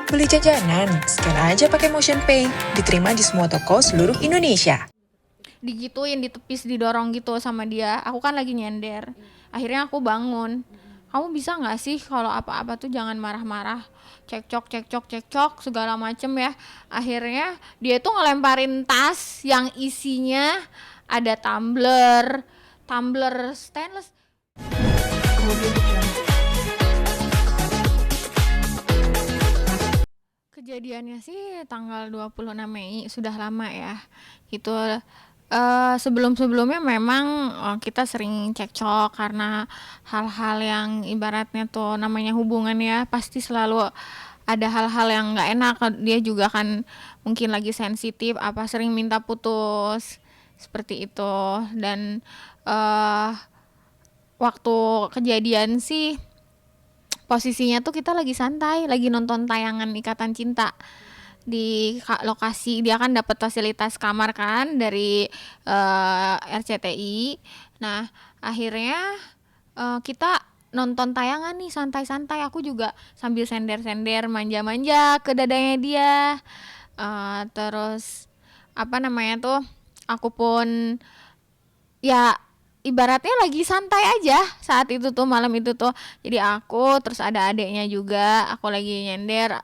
Beli jajanan, scan aja pakai MotionPay, diterima di semua toko seluruh Indonesia. Digituin, ditepis, didorong gitu sama dia. Aku kan lagi nyender. Akhirnya aku bangun. Kamu bisa nggak sih kalau apa-apa tuh jangan marah-marah, cekcok, cekcok, cekcok segala macem ya. Akhirnya dia tuh ngelemparin tas yang isinya ada tumbler, tumbler stainless. Kejadiannya sih tanggal 26 Mei, sudah lama ya. Itu sebelum-sebelumnya memang kita sering cekcok karena hal-hal yang ibaratnya tuh namanya hubungan ya, pasti selalu ada hal-hal yang nggak enak. Dia juga kan mungkin lagi sensitif, apa sering minta putus seperti itu. Dan eh waktu kejadian sih posisinya tuh kita lagi santai, lagi nonton tayangan Ikatan Cinta di lokasi. Dia kan dapat fasilitas kamar kan dari RCTI. Nah, akhirnya kita nonton tayangan nih santai-santai. Aku juga sambil sender-sender, manja-manja ke dadanya dia. Terus apa namanya tuh? Aku pun ya ibaratnya lagi santai aja saat itu tuh, malam itu tuh. Jadi aku terus ada adeknya juga, aku lagi nyender.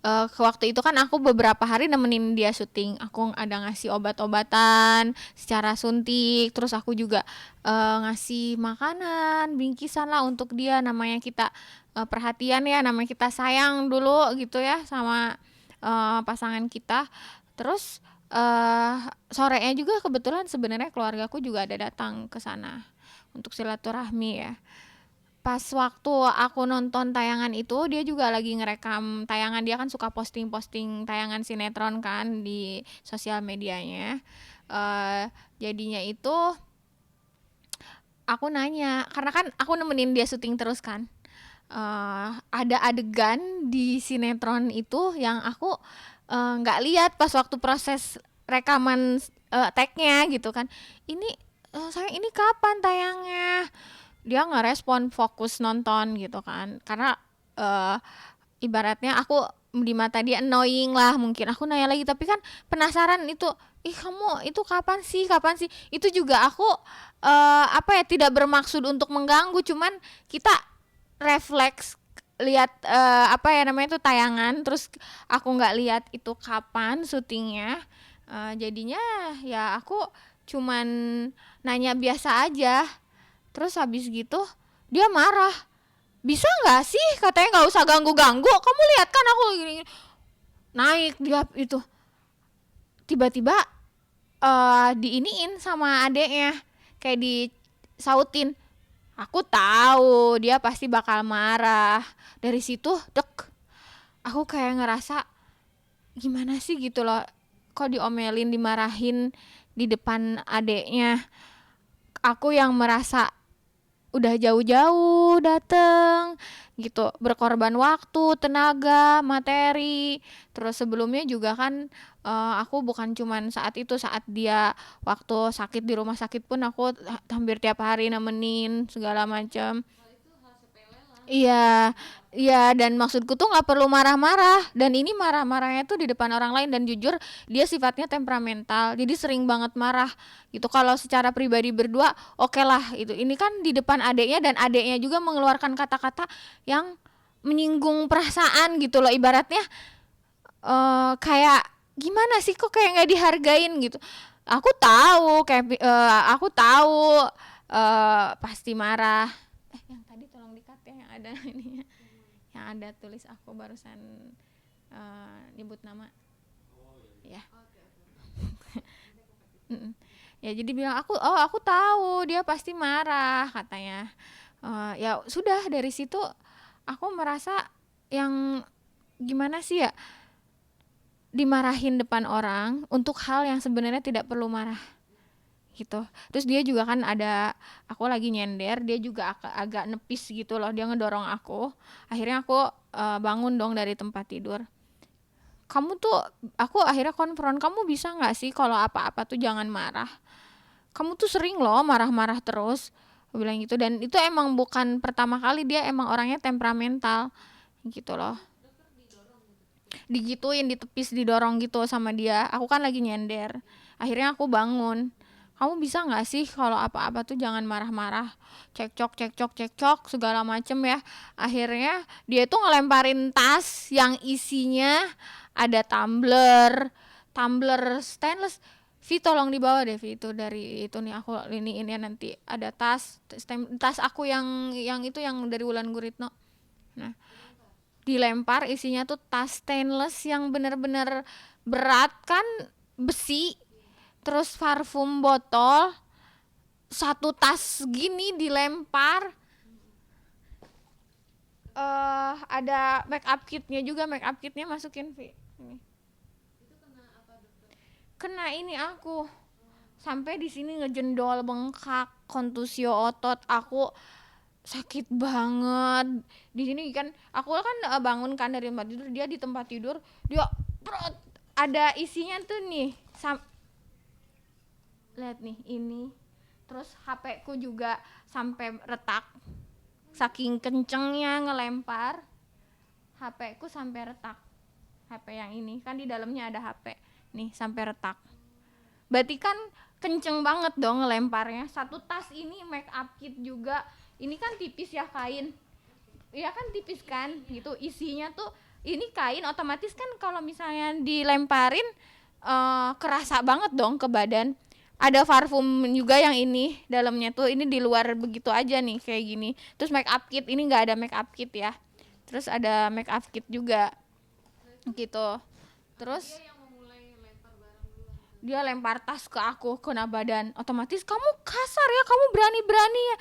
Ke waktu itu kan aku beberapa hari nemenin dia syuting, aku ada ngasih obat-obatan secara suntik, terus aku juga ngasih makanan bingkisan lah untuk dia. Namanya kita perhatian ya, namanya kita sayang dulu gitu ya sama pasangan kita. Terus sorenya juga kebetulan sebenarnya keluargaku juga ada datang ke sana untuk silaturahmi ya. Pas waktu aku nonton tayangan itu, dia juga lagi ngerekam tayangan. Dia kan suka posting-posting tayangan sinetron kan di sosial medianya. Jadinya itu aku nanya, karena kan aku nemenin dia syuting terus kan. Ada adegan di sinetron itu yang aku nggak lihat pas waktu proses rekaman tag-nya gitu kan. Ini sayang, ini kapan tayangnya? Dia nggak respon, fokus nonton gitu kan. Karena eh, ibaratnya aku di mata dia annoying lah, mungkin aku nanya lagi tapi kan penasaran itu, ih kamu itu kapan sih itu juga aku apa ya, tidak bermaksud untuk mengganggu, cuman kita refleks lihat apa ya namanya itu tayangan, terus aku nggak lihat itu kapan syutingnya. Jadinya ya aku cuman nanya biasa aja, terus habis gitu dia marah, bisa nggak sih katanya nggak usah ganggu-ganggu, kamu lihat kan aku gini, naik dia itu tiba-tiba diiniin sama adeknya, kayak disautin. Aku tahu dia pasti bakal marah. Dari situ dek, aku kayak ngerasa gimana sih gitu loh, kok diomelin, dimarahin di depan adeknya. Aku yang merasa udah jauh-jauh dateng gitu, berkorban waktu, tenaga, materi. Terus sebelumnya juga kan aku bukan cuman saat itu, saat dia waktu sakit di rumah sakit pun aku hampir tiap hari nemenin segala macam. Iya, iya, dan maksudku tuh nggak perlu marah-marah, dan ini marah-marahnya tuh di depan orang lain, dan jujur dia sifatnya temperamental, jadi sering banget marah gitu. Kalau secara pribadi berdua oke lah itu, ini kan di depan adeknya, dan adeknya juga mengeluarkan kata-kata yang menyinggung perasaan gitu loh, ibaratnya kayak gimana sih, kok kayak nggak dihargain gitu. Aku tahu kayak aku tahu pasti marah. Yang tadi tolong di-cut ya, yang ada ini, yang ada tulis aku barusan nyebut nama ya. Ya jadi bilang aku tahu dia pasti marah katanya. Ya sudah, dari situ aku merasa yang gimana sih ya, dimarahin depan orang untuk hal yang sebenarnya tidak perlu marah gitu. Terus dia juga kan ada, aku lagi nyender, dia juga agak nepis gitu loh, dia ngedorong aku. Akhirnya aku bangun dong dari tempat tidur. Kamu tuh, aku akhirnya konfront, kamu bisa nggak sih kalau apa-apa tuh jangan marah? Kamu tuh sering loh marah-marah terus, aku bilang gitu. Dan itu emang bukan pertama kali, dia emang orangnya temperamental gitu loh. digituin, ditepis, didorong gitu sama dia. Aku kan lagi nyender. Akhirnya aku bangun. Kamu bisa nggak sih kalau apa-apa tuh jangan marah-marah, cekcok cekcok cekcok segala macem ya. Akhirnya dia tuh ngelemparin tas yang isinya ada tumbler, tumbler stainless. Vi tolong dibawa deh Vi, itu dari itu nih, aku ini ya nanti ada tas aku yang itu yang dari Wulan Guritno. Nah, dilempar isinya tuh tas stainless yang bener-bener berat kan, besi, terus parfum botol, satu tas gini dilempar. Ada make up kitnya juga, make up kitnya masukin Vi. Ini. Kena ini aku sampai di sini ngejendol, bengkak, kontusio otot, aku sakit banget. Di sini kan aku kan bangun kan dari tempat tidur, dia di tempat tidur, dia ada isinya tuh nih. Lihat nih ini. Terus HP ku juga sampai retak. Saking kencengnya ngelempar, HP ku sampai retak. HP yang ini kan di dalamnya ada HP. Nih sampai retak. Berarti kan kenceng banget dong ngelemparnya. Satu tas ini make up kit juga. Ini kan tipis ya kain. Iya kan tipis kan gitu. Isinya tuh ini kain, otomatis kan kalau misalnya dilemparin kerasa banget dong ke badan. Ada parfum juga yang ini dalamnya tuh, ini di luar begitu aja nih kayak gini. Terus make up kit ini nggak ada make up kit ya. Terus ada make up kit juga gitu. Terus dia lempar tas ke aku, kena badan. Otomatis kamu kasar ya, kamu berani-berani ya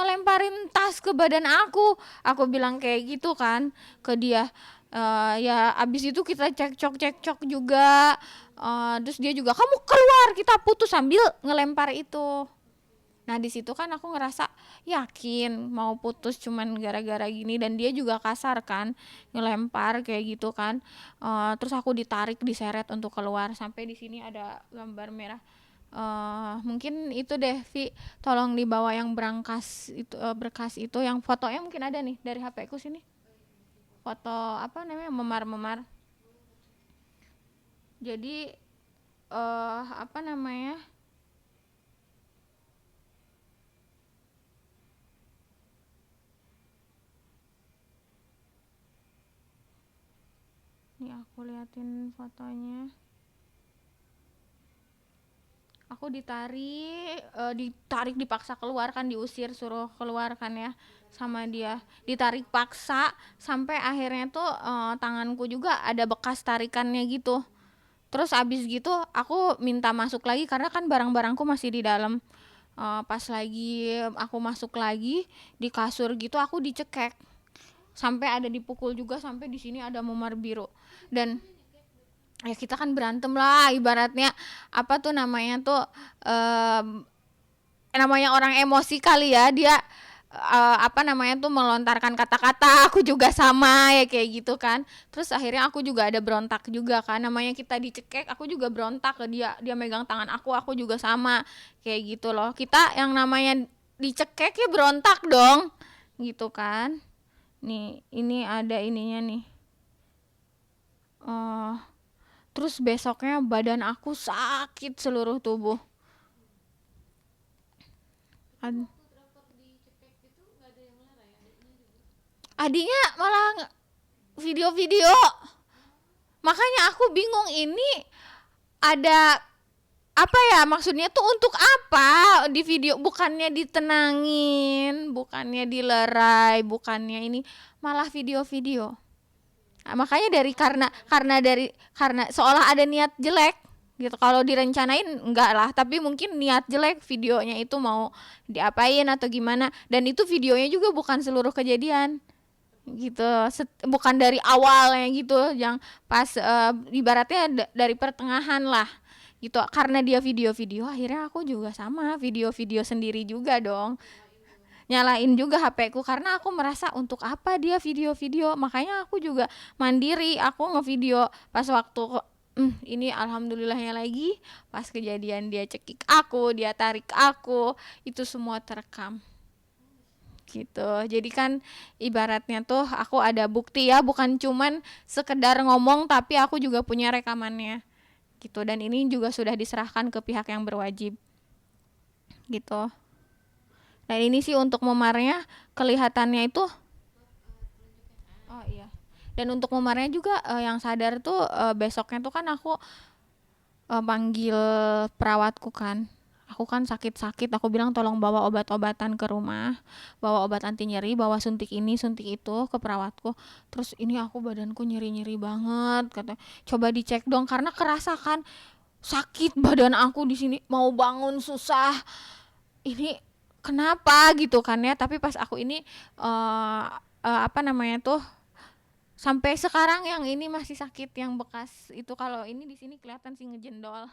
lemparin tas ke badan aku. Aku bilang kayak gitu kan ke dia. Ya abis itu kita cekcok juga. Terus dia juga, kamu keluar, kita putus, sambil ngelempar itu. Nah di situ kan aku ngerasa yakin mau putus cuman gara-gara gini, dan dia juga kasar kan ngelempar kayak gitu kan. Terus aku ditarik, diseret untuk keluar. Sampai di sini ada gambar merah. Mungkin itu deh Vi, tolong dibawa yang berangkas itu, berkas itu, yang fotonya mungkin ada nih dari HP ku sini. Foto apa namanya, memar-memar. Jadi apa namanya, nih aku liatin fotonya. Aku ditarik dipaksa keluar kan, diusir, suruh keluar kan ya sama dia, ditarik paksa sampai akhirnya tuh tanganku juga ada bekas tarikannya gitu. Terus abis gitu aku minta masuk lagi karena kan barang-barangku masih di dalam. Pas lagi aku masuk lagi di kasur gitu, aku dicekek sampai ada dipukul juga, sampai di sini ada memar biru. Dan ya kita kan berantem lah ibaratnya, apa tuh namanya tuh, namanya orang emosi kali ya, dia apa namanya tuh melontarkan kata-kata, aku juga sama ya kayak gitu kan. Terus akhirnya aku juga ada berontak juga kan, namanya kita dicekek, aku juga berontak ke dia, dia megang tangan aku juga sama kayak gitu loh. Kita yang namanya dicekek ya berontak dong gitu kan. Nih ini ada ininya nih. Terus besoknya badan aku sakit seluruh tubuh. Adiknya malah video-video. Makanya aku bingung, ini ada apa ya, maksudnya tuh untuk apa di video, bukannya ditenangin, bukannya dilerai, bukannya ini, malah video-video. Nah, makanya karena seolah ada niat jelek gitu. Kalau direncanain enggak lah, tapi mungkin niat jelek videonya itu mau diapain atau gimana. Dan itu videonya juga bukan seluruh kejadian gitu, bukan dari awalnya gitu, yang pas ibaratnya dari pertengahan lah gitu. Karena dia video-video, akhirnya aku juga sama video-video sendiri juga dong, nyalain juga HP ku karena aku merasa untuk apa dia video-video. Makanya aku juga mandiri, aku ngevideo pas waktu ini alhamdulillahnya lagi pas kejadian dia cekik aku, dia tarik aku, itu semua terekam gitu. Jadi kan ibaratnya tuh aku ada bukti ya, bukan cuman sekedar ngomong tapi aku juga punya rekamannya gitu, dan ini juga sudah diserahkan ke pihak yang berwajib gitu. Dan ini sih untuk memarnya kelihatannya itu, oh iya. Dan untuk memarnya juga yang sadar tuh besoknya tuh kan aku panggil perawatku kan. Aku kan sakit-sakit, aku bilang tolong bawa obat-obatan ke rumah, bawa obat anti nyeri, bawa suntik ini, suntik itu ke perawatku. Terus ini aku badanku nyeri-nyeri banget, kata. Coba dicek dong karena kerasa kan sakit badan aku di sini, mau bangun susah. Ini kenapa gitu kan ya? Tapi pas aku ini apa namanya tuh, sampai sekarang yang ini masih sakit yang bekas itu, kalau ini di sini kelihatan sih ngejendol.